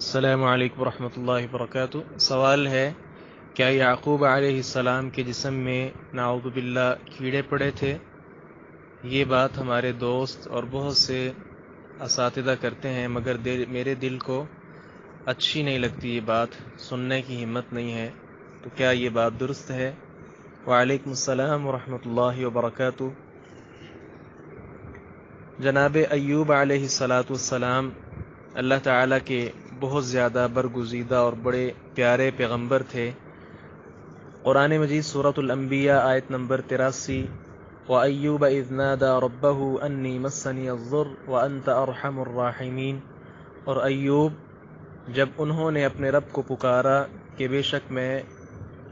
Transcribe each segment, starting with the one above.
السلام علیکم ورحمۃ اللہ وبرکاتہ۔ سوال ہے، کیا یعقوب علیہ السلام کے جسم میں نعوذ باللہ کیڑے پڑے تھے؟ یہ بات ہمارے دوست اور بہت سے اساتذہ کرتے ہیں، مگر میرے دل کو اچھی نہیں لگتی، یہ بات سننے کی ہمت نہیں ہے، تو کیا یہ بات درست ہے؟ وعلیکم السلام ورحمۃ اللہ وبرکاتہ۔ جناب ایوب علیہ السلام اللہ تعالیٰ کے بہت زیادہ برگزیدہ اور بڑے پیارے پیغمبر تھے۔ قرآن مجید سورۃ الانبیاء آیت نمبر 83، وَأَيُّوبَ إِذْ نَادَى رَبَّهُ أَنِّي مَسَّنِيَ الضُّرُّ وَأَنْتَ أَرْحَمُ الرَّاحِمِينَ، اور ایوب جب انہوں نے اپنے رب کو پکارا کہ بے شک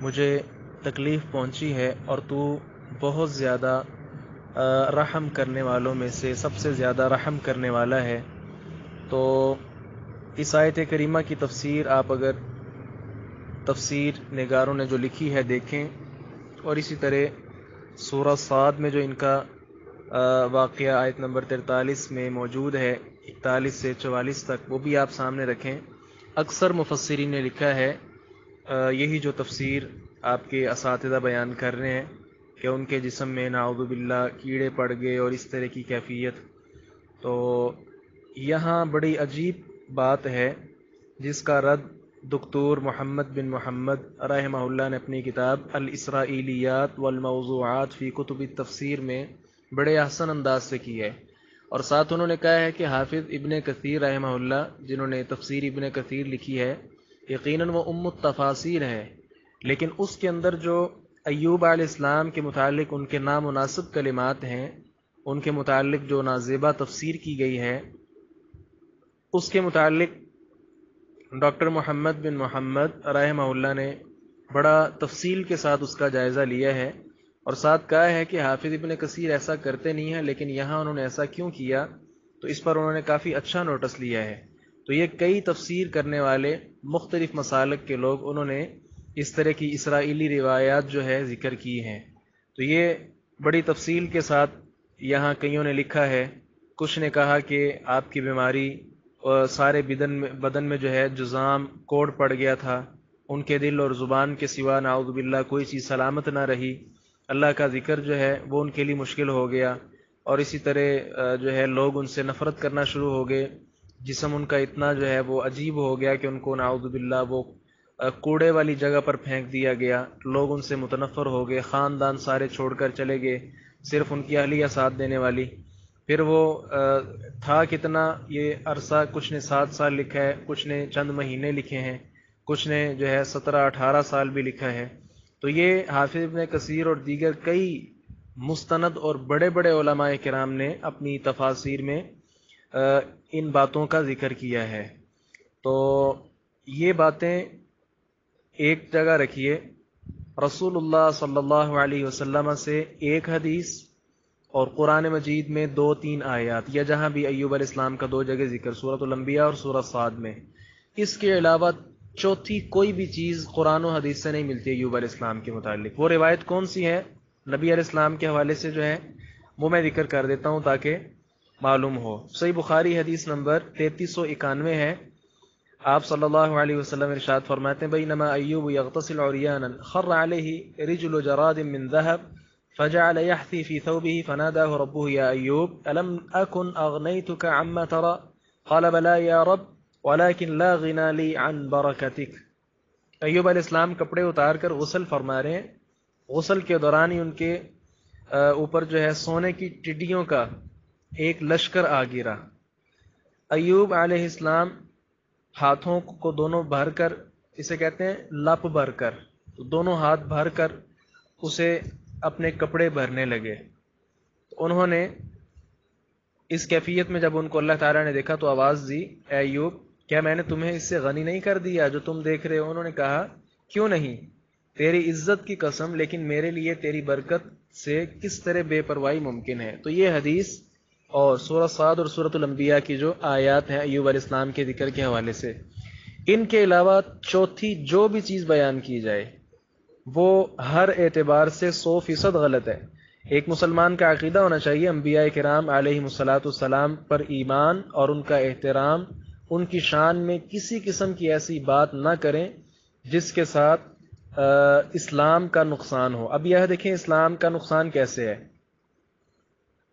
مجھے تکلیف پہنچی ہے اور تو بہت زیادہ رحم کرنے والوں میں سے سب سے زیادہ رحم کرنے والا ہے۔ تو اس آیت کریمہ کی تفسیر آپ اگر تفسیر نگاروں نے جو لکھی ہے دیکھیں، اور اسی طرح سورہ صاد میں جو ان کا واقعہ آیت نمبر 43 میں موجود ہے، 41 سے 44 تک، وہ بھی آپ سامنے رکھیں۔ اکثر مفسرین نے لکھا ہے یہی جو تفسیر آپ کے اساتذہ بیان کر رہے ہیں کہ ان کے جسم میں نعوذ باللہ کیڑے پڑ گئے اور اس طرح کی کیفیت۔ تو یہاں بڑی عجیب بات ہے جس کا رد دکتور محمد بن محمد رحمہ اللہ نے اپنی کتاب الاسرائیلیات والموضوعات فی کتب التفسیر میں بڑے احسن انداز سے کی ہے، اور ساتھ انہوں نے کہا ہے کہ حافظ ابن کثیر رحمہ اللہ جنہوں نے تفسیر ابن کثیر لکھی ہے، یقیناً وہ التفاسیر ہے، لیکن اس کے اندر جو ایوب علیہ السلام کے متعلق ان کے نامناسب کلمات ہیں، ان کے متعلق جو نازیبہ تفسیر کی گئی ہے، اس کے متعلق ڈاکٹر محمد بن محمد رحمہ اللہ نے بڑا تفصیل کے ساتھ اس کا جائزہ لیا ہے، اور ساتھ کہا ہے کہ حافظ ابن کثیر ایسا کرتے نہیں ہیں، لیکن یہاں انہوں نے ایسا کیوں کیا، تو اس پر انہوں نے کافی اچھا نوٹس لیا ہے۔ تو یہ کئی تفسیر کرنے والے مختلف مسالک کے لوگ انہوں نے اس طرح کی اسرائیلی روایات جو ہے ذکر کی ہیں، تو یہ بڑی تفصیل کے ساتھ یہاں کئیوں نے لکھا ہے۔ کچھ نے کہا کہ آپ کی بیماری اور سارے بدن میں جو ہے جذام کوڑ پڑ گیا تھا، ان کے دل اور زبان کے سوا نعوذ باللہ کوئی چیز سلامت نہ رہی، اللہ کا ذکر جو ہے وہ ان کے لیے مشکل ہو گیا، اور اسی طرح جو ہے لوگ ان سے نفرت کرنا شروع ہو گئے، جسم ان کا اتنا جو ہے وہ عجیب ہو گیا کہ ان کو نعوذ باللہ وہ کوڑے والی جگہ پر پھینک دیا گیا، لوگ ان سے متنفر ہو گئے، خاندان سارے چھوڑ کر چلے گئے، صرف ان کی اہلیہ ساتھ دینے والی۔ پھر وہ تھا کتنا یہ عرصہ، کچھ نے 7 سال لکھا ہے، کچھ نے چند مہینے لکھے ہیں، کچھ نے جو ہے 17-18 سال بھی لکھا ہے۔ تو یہ حافظ ابن کثیر اور دیگر کئی مستند اور بڑے بڑے علماء کرام نے اپنی تفاسیر میں ان باتوں کا ذکر کیا ہے۔ تو یہ باتیں ایک جگہ رکھیے، رسول اللہ صلی اللہ علیہ وسلم سے ایک حدیث اور قرآن مجید میں 2-3 آیات، یا جہاں بھی ایوب علیہ السلام کا 2 جگہ ذکر، سورۃ الانبیاء اور سورۃ صاد میں، اس کے علاوہ چوتھی کوئی بھی چیز قرآن و حدیث سے نہیں ملتی ایوب علیہ السلام کے متعلق۔ وہ روایت کون سی ہے نبی علیہ السلام کے حوالے سے جو ہے وہ میں ذکر کر دیتا ہوں تاکہ معلوم ہو۔ صحیح بخاری حدیث نمبر 3391 ہے، آپ صلی اللہ علیہ وسلم ارشاد فرماتے ہیں، بینما ایوب یغتسل عریانا خر علیہ رجل جراد من ذهب فجعل يحثي في ثوبه فناداه ربه يا أيوب ألم أكن أغنيتك عما ترى قال بلى يا رب ولكن لا غنى لي عن بركتك۔ ایوب علیہ السلام کپڑے اتار کر غسل فرما رہے ہیں، غسل کے دوران ہی ان کے اوپر جو ہے سونے کی ٹڈیوں کا ایک لشکر آ گرا۔ ایوب علیہ السلام ہاتھوں کو دونوں بھر کر، اسے کہتے ہیں لپ بھر کر، تو دونوں ہاتھ بھر کر اسے اپنے کپڑے بھرنے لگے۔ انہوں نے اس کیفیت میں جب ان کو اللہ تعالیٰ نے دیکھا تو آواز دی، اے ایوب کیا میں نے تمہیں اس سے غنی نہیں کر دیا جو تم دیکھ رہے ہو؟ انہوں نے کہا کیوں نہیں، تیری عزت کی قسم، لیکن میرے لیے تیری برکت سے کس طرح بے پرواہی ممکن ہے۔ تو یہ حدیث اور سورہ صاد اور سورۃ الانبیاء کی جو آیات ہیں ایوب علیہ السلام کے ذکر کے حوالے سے، ان کے علاوہ چوتھی جو بھی چیز بیان کی جائے وہ ہر اعتبار سے 100% غلط ہے۔ ایک مسلمان کا عقیدہ ہونا چاہیے انبیاء کرام علیہم الصلاۃ والسلام پر ایمان اور ان کا احترام ان کی شان میں کسی قسم کی ایسی بات نہ کریں جس کے ساتھ اسلام کا نقصان ہو۔ اب یہ دیکھیں اسلام کا نقصان کیسے ہے۔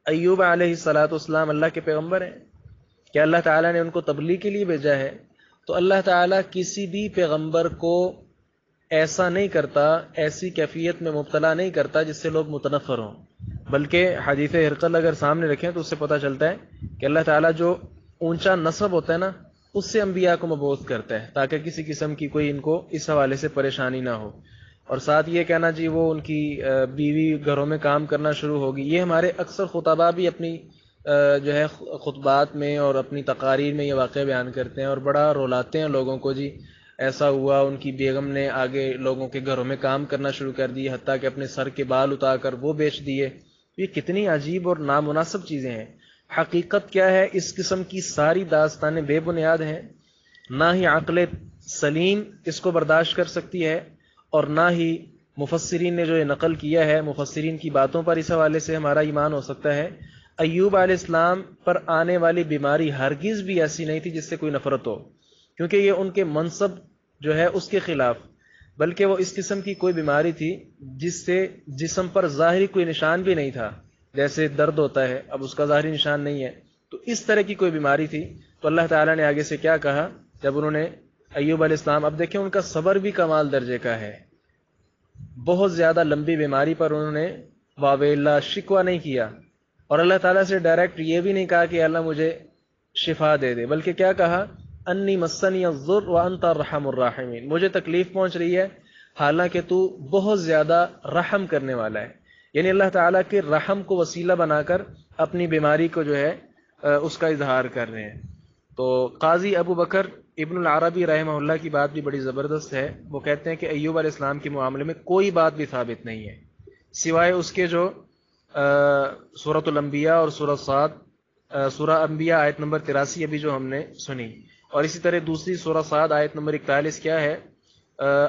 ایوب علیہ الصلاۃ والسلام اللہ کے پیغمبر ہیں کہ اللہ تعالیٰ نے ان کو تبلیغ کے لیے بھیجا ہے، تو اللہ تعالیٰ کسی بھی پیغمبر کو ایسا نہیں کرتا، ایسی کیفیت میں مبتلا نہیں کرتا جس سے لوگ متنفر ہوں، بلکہ حدیث ہرقل اگر سامنے رکھیں تو اس سے پتہ چلتا ہے کہ اللہ تعالیٰ جو اونچا نسب ہوتا ہے نا، اس سے انبیاء کو مبعوث کرتا ہے تاکہ کسی قسم کی کوئی ان کو اس حوالے سے پریشانی نہ ہو۔ اور ساتھ یہ کہنا جی وہ ان کی بیوی گھروں میں کام کرنا شروع ہوگی، یہ ہمارے اکثر خطباء بھی اپنی جو ہے خطبات میں اور اپنی تقاریر میں یہ واقعہ بیان کرتے ہیں اور بڑا رلاتے ہیں لوگوں کو، جی ایسا ہوا ان کی بیگم نے آگے لوگوں کے گھروں میں کام کرنا شروع کر دی، حتیٰ کہ اپنے سر کے بال اتار کر وہ بیچ دیے۔ یہ کتنی عجیب اور نامناسب چیزیں ہیں۔ حقیقت کیا ہے؟ اس قسم کی ساری داستانیں بے بنیاد ہیں، نہ ہی عقل سلیم اس کو برداشت کر سکتی ہے اور نہ ہی مفسرین نے جو یہ نقل کیا ہے، مفسرین کی باتوں پر اس حوالے سے ہمارا ایمان ہو سکتا ہے۔ ایوب علیہ السلام پر آنے والی بیماری ہرگز بھی ایسی نہیں تھی جس سے کوئی نفرت ہو، کیونکہ یہ ان کے منصب جو ہے اس کے خلاف، بلکہ وہ اس قسم کی کوئی بیماری تھی جس سے جسم پر ظاہری کوئی نشان بھی نہیں تھا، جیسے درد ہوتا ہے اب اس کا ظاہری نشان نہیں ہے، تو اس طرح کی کوئی بیماری تھی۔ تو اللہ تعالیٰ نے آگے سے کیا کہا جب انہوں نے ایوب علیہ السلام، اب دیکھیں ان کا صبر بھی کمال درجے کا ہے، بہت زیادہ لمبی بیماری پر انہوں نے واویلا شکوہ نہیں کیا، اور اللہ تعالیٰ سے ڈائریکٹ یہ بھی نہیں کہا کہ اللہ مجھے شفا دے دے، بلکہ کیا کہا؟ انی مسنی الضر وانت ارحم الراحمین، مجھے تکلیف پہنچ رہی ہے حالانکہ تو بہت زیادہ رحم کرنے والا ہے، یعنی اللہ تعالیٰ کے رحم کو وسیلہ بنا کر اپنی بیماری کو جو ہے اس کا اظہار کر رہے ہیں۔ تو قاضی ابو بکر ابن العربی رحمہ اللہ کی بات بھی بڑی زبردست ہے، وہ کہتے ہیں کہ ایوب علیہ السلام کے معاملے میں کوئی بات بھی ثابت نہیں ہے سوائے اس کے جو سورۃ الانبیاء اور سورہ انبیاء آیت نمبر 83 ابھی جو ہم نے سنی، اور اسی طرح دوسری سورہ صاد آیت نمبر 41 کیا ہے؟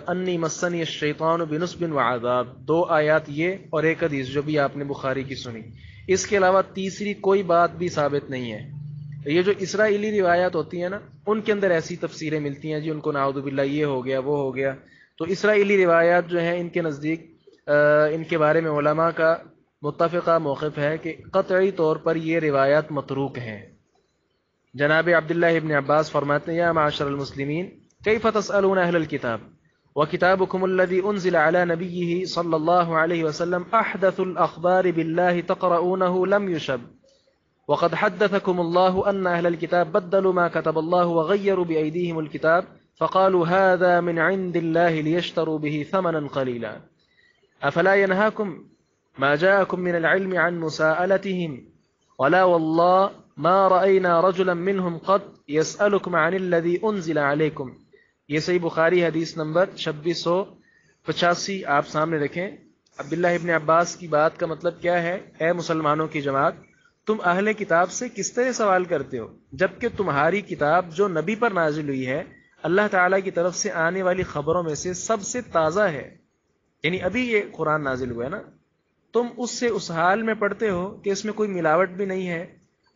انی مسنی الشیطان بنصب وعذاب، دو آیات یہ اور ایک حدیث جو بھی آپ نے بخاری کی سنی، اس کے علاوہ تیسری کوئی بات بھی ثابت نہیں ہے۔ یہ جو اسرائیلی روایات ہوتی ہیں نا، ان کے اندر ایسی تفسیریں ملتی ہیں جی ان کو نعوذ باللہ یہ ہو گیا وہ ہو گیا، تو اسرائیلی روایات جو ہیں ان کے نزدیک ان کے بارے میں علماء کا متفقہ موقف ہے کہ قطعی طور پر یہ روایات متروک ہیں۔ جناب عبداللہ ابن عباس فرماتے ہیں یا معاشر المسلمین کیف تسألون اہل الکتاب وکتابکم الذی انزل علی نبیہ صلی اللہ علیہ وسلم احدث الاخبار باللہ تقرؤونہ لم یشب وقد حدثكم الله أن أهل الكتاب بدلوا ما كتب الله وغيروا بأيديهم الكتاب فقالوا هذا من عند الله ليشتروا به ثمنا قليلا أفلا ينهاكم ما جاءكم من العلم عن مساءلتهم ولا والله ما رأينا رجلا منهم قد يسألكم عن الذي أنزل عليكم۔ یہ صحیح بخاری حدیث نمبر 2685 آپ سامنے رکھیں۔ عبداللہ ابن عباس کی بات کا مطلب کیا ہے؟ اے مسلمانوں کی جماعت، تم اہل کتاب سے کس طرح سوال کرتے ہو جبکہ تمہاری کتاب جو نبی پر نازل ہوئی ہے اللہ تعالیٰ کی طرف سے آنے والی خبروں میں سے سب سے تازہ ہے، یعنی ابھی یہ قرآن نازل ہوا ہے نا، تم اس سے اس حال میں پڑھتے ہو کہ اس میں کوئی ملاوٹ بھی نہیں ہے۔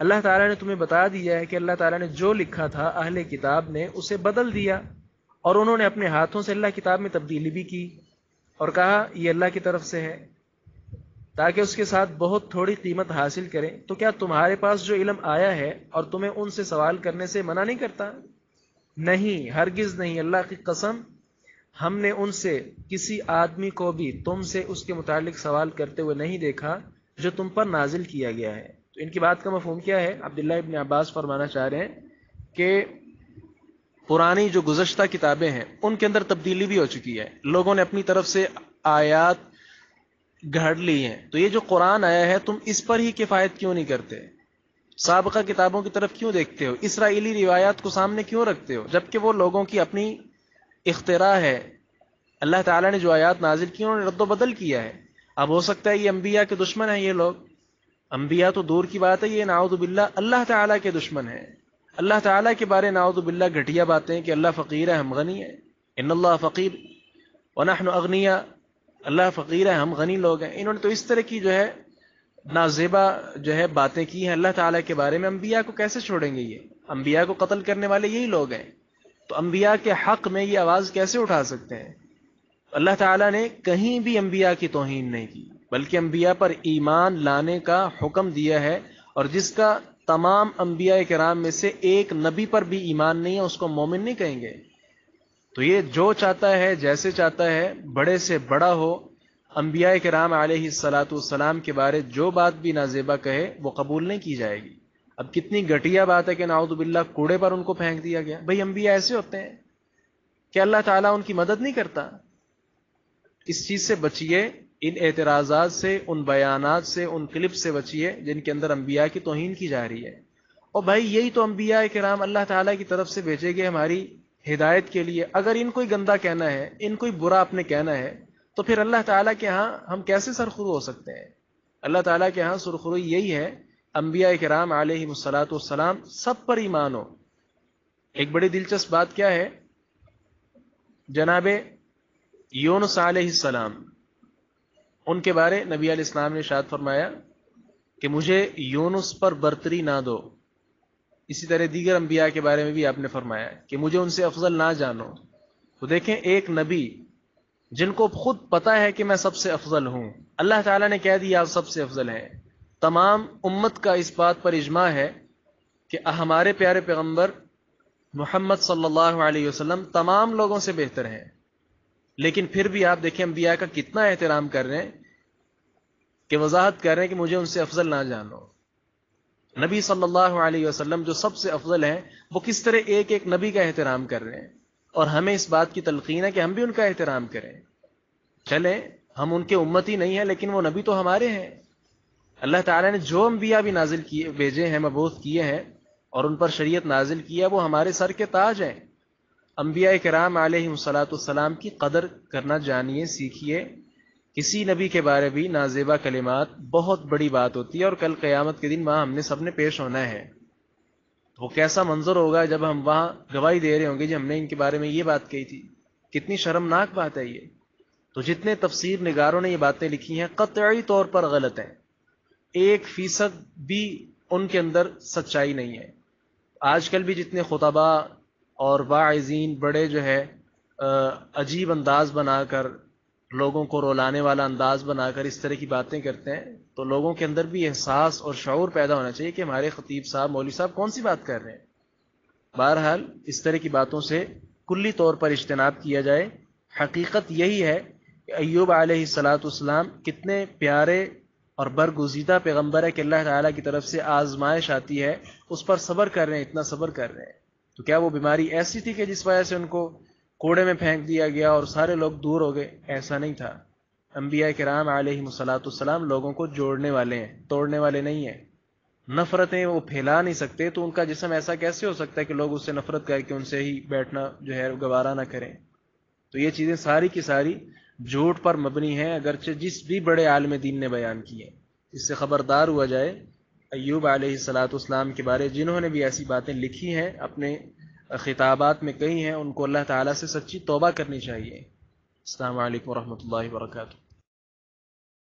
اللہ تعالیٰ نے تمہیں بتا دیا ہے کہ اللہ تعالیٰ نے جو لکھا تھا اہل کتاب نے اسے بدل دیا، اور انہوں نے اپنے ہاتھوں سے اللہ کتاب میں تبدیلی بھی کی اور کہا یہ اللہ کی طرف سے ہے تاکہ اس کے ساتھ بہت تھوڑی قیمت حاصل کریں۔ تو کیا تمہارے پاس جو علم آیا ہے اور تمہیں ان سے سوال کرنے سے منع نہیں کرتا؟ نہیں، ہرگز نہیں، اللہ کی قسم ہم نے ان سے کسی آدمی کو بھی تم سے اس کے متعلق سوال کرتے ہوئے نہیں دیکھا جو تم پر نازل کیا گیا ہے۔ تو ان کی بات کا مفہوم کیا ہے؟ عبداللہ ابن عباس فرمانا چاہ رہے ہیں کہ پرانی جو گزشتہ کتابیں ہیں ان کے اندر تبدیلی بھی ہو چکی ہے، لوگوں نے اپنی طرف سے آیات گھڑ لی ہیں، تو یہ جو قرآن آیا ہے تم اس پر ہی کفایت کیوں نہیں کرتے؟ سابقہ کتابوں کی طرف کیوں دیکھتے ہو؟ اسرائیلی روایات کو سامنے کیوں رکھتے ہو جبکہ وہ لوگوں کی اپنی اختراع ہے؟ اللہ تعالیٰ نے جو آیات نازل کی انہوں نے رد و بدل کیا ہے۔ اب ہو سکتا ہے یہ انبیاء کے دشمن ہیں، یہ لوگ انبیاء تو دور کی بات ہے، یہ نعوذ باللہ اللہ تعالیٰ کے دشمن ہیں، اللہ تعالیٰ کے بارے نعوذ باللہ گھٹیا باتیں کہ اللہ فقیر ہے ہم غنی ہیں، ان اللہ فقیر ونحن اغنیاء، اللہ فقیر ہے ہم غنی لوگ ہیں۔ انہوں نے تو اس طرح کی جو ہے نازیبا جو ہے باتیں کی ہیں اللہ تعالیٰ کے بارے میں، انبیاء کو کیسے چھوڑیں گے یہ؟ انبیاء کو قتل کرنے والے یہی لوگ ہیں، تو انبیاء کے حق میں یہ آواز کیسے اٹھا سکتے ہیں؟ اللہ تعالیٰ نے کہیں بھی انبیاء کی توہین نہیں کی، بلکہ انبیاء پر ایمان لانے کا حکم دیا ہے، اور جس کا تمام انبیاء کرام میں سے ایک نبی پر بھی ایمان نہیں ہے اس کو مومن نہیں کہیں گے۔ تو یہ جو چاہتا ہے جیسے چاہتا ہے، بڑے سے بڑا ہو، انبیاء کرام علیہ الصلاۃ والسلام کے بارے جو بات بھی نازیبا کہے وہ قبول نہیں کی جائے گی۔ اب کتنی گھٹیا بات ہے کہ نعوذ باللہ کوڑے پر ان کو پھینک دیا گیا۔ بھئی انبیاء ایسے ہوتے ہیں کہ اللہ تعالیٰ ان کی مدد نہیں کرتا؟ اس چیز سے بچیے، ان اعتراضات سے، ان بیانات سے، ان کلپ سے بچیے جن کے اندر انبیاء کی توہین کی جا رہی ہے۔ اور بھائی یہی تو انبیاء کرام اللہ تعالیٰ کی طرف سے بھیجے گئے ہماری ہدایت کے لیے۔ اگر ان کو گندا کہنا ہے، ان کو برا اپنے کہنا ہے، تو پھر اللہ تعالیٰ کے ہاں ہم کیسے سرخرو ہو سکتے ہیں؟ اللہ تعالیٰ کے ہاں سرخروئی یہی ہے انبیاء کرام علیہ الصلاۃ والسلام سب پر ایمان ہو۔ ایک بڑی دلچسپ بات کیا ہے، جناب یونس علیہ السلام، ان کے بارے نبی علیہ السلام نے ارشاد فرمایا کہ مجھے یونس پر برتری نہ دو۔ اسی طرح دیگر انبیاء کے بارے میں بھی آپ نے فرمایا کہ مجھے ان سے افضل نہ جانو۔ تو دیکھیں، ایک نبی جن کو خود پتا ہے کہ میں سب سے افضل ہوں، اللہ تعالیٰ نے کہہ دیا آپ سب سے افضل ہیں۔ تمام امت کا اس بات پر اجماع ہے کہ ہمارے پیارے پیغمبر محمد صلی اللہ علیہ وسلم تمام لوگوں سے بہتر ہیں، لیکن پھر بھی آپ دیکھیں انبیاء کا کتنا احترام کر رہے ہیں کہ وضاحت کر رہے ہیں کہ مجھے ان سے افضل نہ جانو۔ نبی صلی اللہ علیہ وسلم جو سب سے افضل ہیں، وہ کس طرح ایک ایک نبی کا احترام کر رہے ہیں، اور ہمیں اس بات کی تلقین ہے کہ ہم بھی ان کا احترام کریں۔ چلیں، ہم ان کے امتی نہیں ہیں لیکن وہ نبی تو ہمارے ہیں۔ اللہ تعالیٰ نے جو انبیاء بھی نازل کیے، بھیجے ہیں، مبعوث کیے ہیں، اور ان پر شریعت نازل کی ہے، وہ ہمارے سر کے تاج ہیں۔ انبیاء کرام علیہ الصلاۃ والسلام کی قدر کرنا جانیے، سیکھیے۔ کسی نبی کے بارے بھی نازیبا کلمات بہت بڑی بات ہوتی ہے، اور کل قیامت کے دن وہاں ہم نے سب نے پیش ہونا ہے۔ وہ کیسا منظر ہوگا جب ہم وہاں گواہی دے رہے ہوں گے جی ہم نے ان کے بارے میں یہ بات کہی تھی۔ کتنی شرمناک بات ہے یہ۔ تو جتنے تفسیر نگاروں نے یہ باتیں لکھی ہیں قطعی طور پر غلط ہیں، 1% بھی ان کے اندر سچائی نہیں ہے۔ آج کل بھی جتنے خطباء اور واعظین بڑے جو ہے عجیب انداز بنا کر، لوگوں کو رولانے والا انداز بنا کر اس طرح کی باتیں کرتے ہیں، تو لوگوں کے اندر بھی احساس اور شعور پیدا ہونا چاہیے کہ ہمارے خطیب صاحب، مولوی صاحب کون سی بات کر رہے ہیں۔ بہرحال اس طرح کی باتوں سے کلی طور پر اجتناب کیا جائے۔ حقیقت یہی ہے کہ ایوب علیہ الصلاۃ والسلام کتنے پیارے اور برگزیدہ پیغمبر ہے کہ اللہ تعالیٰ کی طرف سے آزمائش آتی ہے، اس پر صبر کر رہے ہیں، اتنا صبر کر رہے ہیں۔ تو کیا وہ بیماری ایسی تھی کہ جس وجہ سے ان کو کوڑے میں پھینک دیا گیا اور سارے لوگ دور ہو گئے؟ ایسا نہیں تھا۔ انبیاء کرام علیہ الصلاۃ والسلام لوگوں کو جوڑنے والے ہیں، توڑنے والے نہیں ہیں۔ نفرتیں وہ پھیلا نہیں سکتے، تو ان کا جسم ایسا کیسے ہو سکتا ہے کہ لوگ اس سے نفرت کر کے ان سے ہی بیٹھنا جو ہے گوارا نہ کریں؟ تو یہ چیزیں ساری کی ساری جھوٹ پر مبنی ہیں، اگرچہ جس بھی بڑے عالم دین نے بیان کی ہیں۔ اس سے خبردار ہوا جائے۔ ایوب علیہ الصلاۃ والسلام کے بارے جنہوں نے بھی ایسی باتیں لکھی ہیں، اپنے خطابات میں کہی ہیں، ان کو اللہ تعالیٰ سے سچی توبہ کرنی چاہیے۔ السلام علیکم ورحمۃ اللہ وبرکاتہ۔